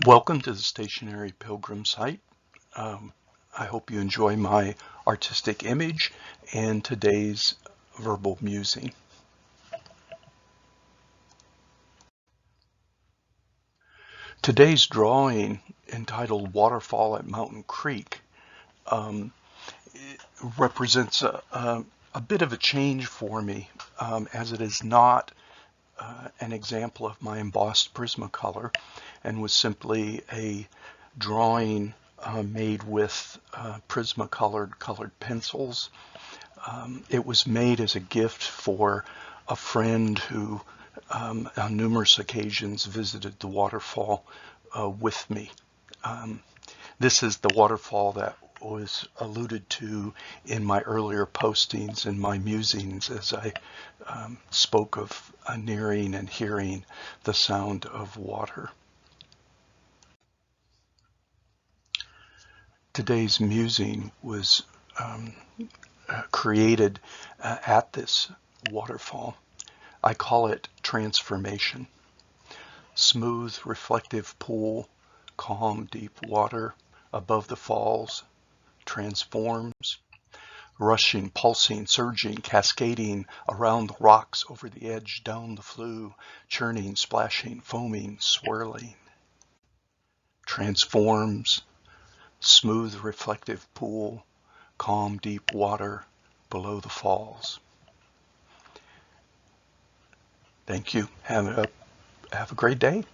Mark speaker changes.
Speaker 1: Welcome to the stationary Pilgrim site. I hope you enjoy my artistic image and today's verbal musing. Today's drawing, entitled Waterfall at Mountain Creek, represents a bit of a change for me, as it is not an example of my embossed Prismacolor and was simply a drawing made with Prismacolored colored pencils. It was made as a gift for a friend who on numerous occasions visited the waterfall with me. This is the waterfall that was alluded to in my earlier postings and my musings as I spoke of nearing and hearing the sound of water. Today's musing was created at this waterfall. I call it transformation. Smooth, reflective pool, calm, deep water above the falls transforms. Rushing, pulsing, surging, cascading around the rocks over the edge, down the flue, churning, splashing, foaming, swirling. Transforms. Smooth, reflective pool, calm, deep water below the falls. Thank you. Have a great day.